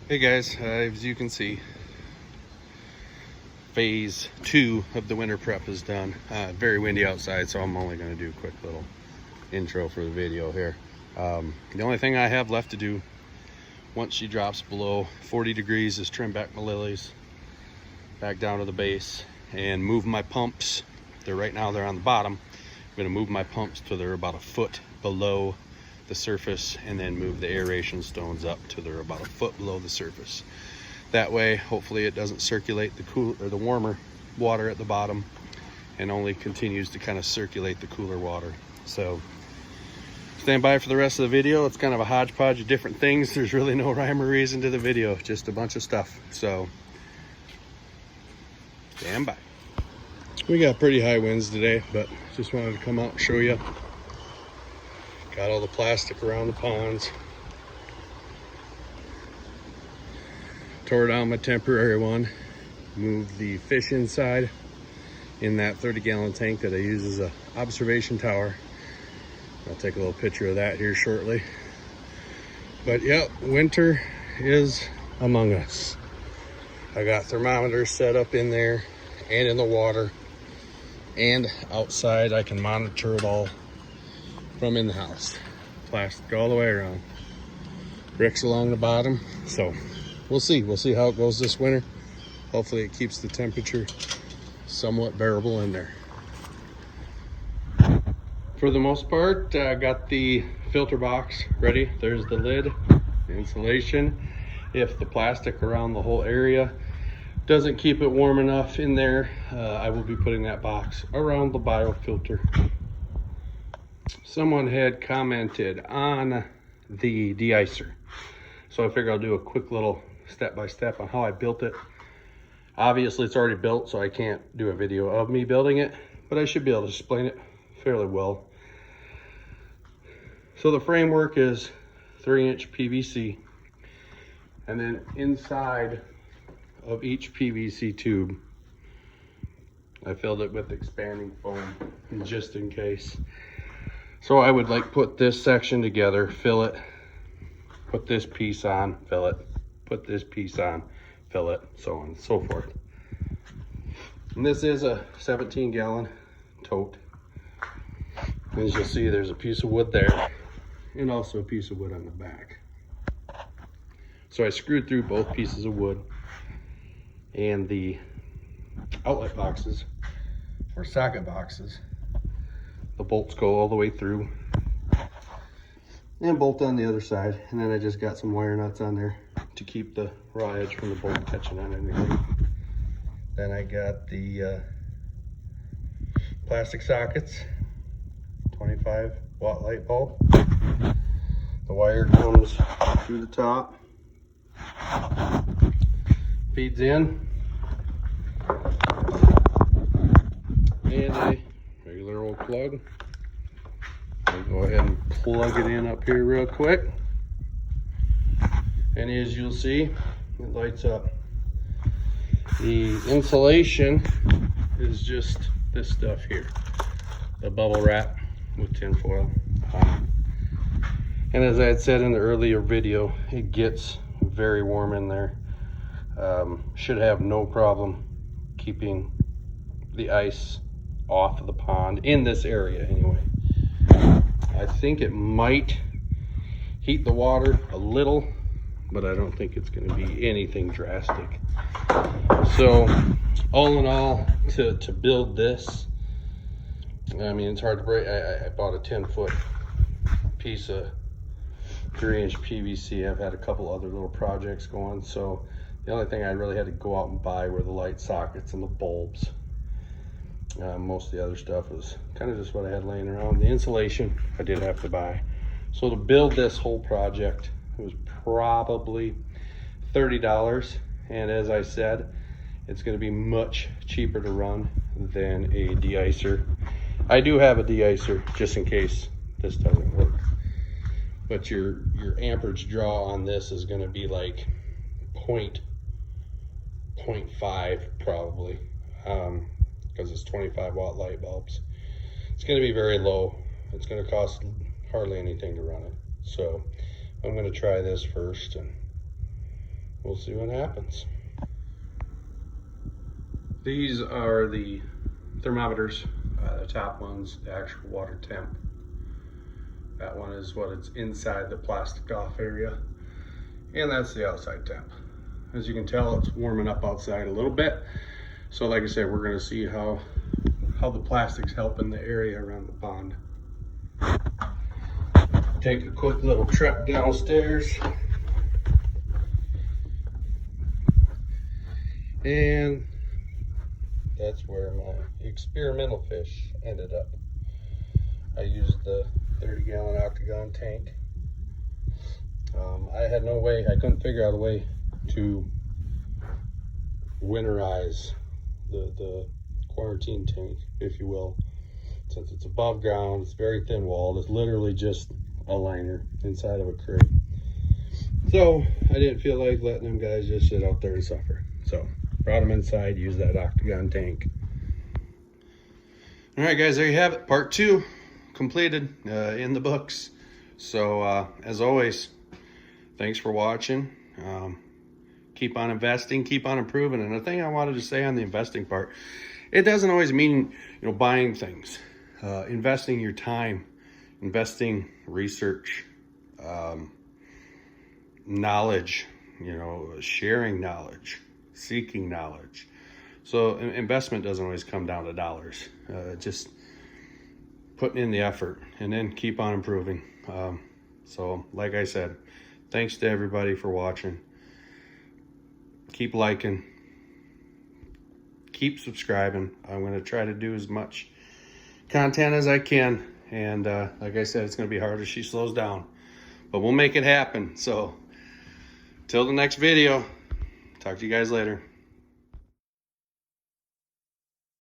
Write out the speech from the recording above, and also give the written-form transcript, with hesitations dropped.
Hey guys, as you can see, phase 2 of the winter prep is done. Very windy outside, so I'm only going to do a quick little intro for the video here. The only thing I have left to do once she drops below 40 degrees is trim back my lilies back down to the base and move my pumps. Right now they're on the bottom. I'm going to move my pumps till they're about a foot below the surface, and then move the aeration stones up till they're about a foot below the surface. That way, hopefully it doesn't circulate the cool or the warmer water at the bottom, and only continues to kind of circulate the cooler water. So stand by for the rest of the video. It's kind of a hodgepodge of different things. There's really no rhyme or reason to the video, just a bunch of stuff. So stand by. We got pretty high winds today, but just wanted to come out and show you. Got all the plastic around the ponds. Tore down my temporary one. Moved the fish inside in that 30-gallon tank that I use as an observation tower. I'll take a little picture of that here shortly. But yeah, winter is among us. I got thermometers set up in there and in the water, and outside I can monitor it all from in the house. Plastic all the way around, bricks along the bottom. So we'll see how it goes this winter. Hopefully it keeps the temperature somewhat bearable in there. For the most part, I got the filter box ready. There's the lid, the insulation. If the plastic around the whole area doesn't keep it warm enough in there, I will be putting that box around the biofilter. Someone had commented on the deicer, so I figure I'll do a quick little step-by-step on how I built it. Obviously it's already built, so I can't do a video of me building it, but I should be able to explain it fairly well. So the framework is 3-inch PVC, and then inside of each PVC tube I filled it with expanding foam just in case. So I would put this section together, fill it, put this piece on, fill it, put this piece on, fill it, so on and so forth. And this is a 17-gallon tote. As you'll see, there's a piece of wood there and also a piece of wood on the back. So I screwed through both pieces of wood, and the outlet boxes or socket boxes, the bolts go all the way through and bolt on the other side. And then I just got some wire nuts on there to keep the raw edge from the bolt catching on anything. Then I got the plastic sockets, 25-watt light bulb. The wire comes through the top, feeds in, and a regular old plug. I'll go ahead and plug it in up here real quick, and as you'll see, it lights up. The insulation is just this stuff here, the bubble wrap with tin foil. And as I had said in the earlier video, it gets very warm in there. Should have no problem keeping the ice off of the pond in this area anyway. I think it might heat the water a little, but I don't think it's going to be anything drastic. So all in all, to build this, I mean, it's hard to break. I bought a 10-foot piece of 3-inch PVC. I've had a couple other little projects going, so the only thing I really had to go out and buy were the light sockets and the bulbs. Most of the other stuff was kind of just what I had laying around. The insulation I did have to buy. So to build this whole project, it was probably $30. And as I said, it's going to be much cheaper to run than a deicer. I do have a deicer just in case this doesn't work. But your amperage draw on this is going to be like 0.5 probably. Because it's 25-watt light bulbs. It's going to be very low. It's going to cost hardly anything to run it. So I'm going to try this first, and we'll see what happens. These are the thermometers, the top one's the actual water temp. That one is what it's inside the plastic off area. And that's the outside temp. As you can tell, it's warming up outside a little bit. So like I said, we're gonna see how the plastics help in the area around the pond. Take a quick little trip downstairs. And that's where my experimental fish ended up. I used the 30-gallon octagon tank. I had no way, I couldn't figure out a way to winterize the quarantine tank, if you will. Since it's above ground, it's very thin walled, it's literally just a liner inside of a crate. So I didn't feel like letting them guys just sit out there and suffer. So brought them inside, used that octagon tank. All right, guys, there you have it. Part 2 completed, in the books. So as always, thanks for watching. Keep on investing, keep on improving. And the thing I wanted to say on the investing part, it doesn't always mean, you know, buying things. Investing your time, investing research, knowledge, you know, sharing knowledge, seeking knowledge. So investment doesn't always come down to dollars. Just putting in the effort and then keep on improving. So like I said, thanks to everybody for watching. Keep liking, keep subscribing. I'm going to try to do as much content as I can. And like I said, it's going to be hard as she slows down, but we'll make it happen. So till the next video, talk to you guys later.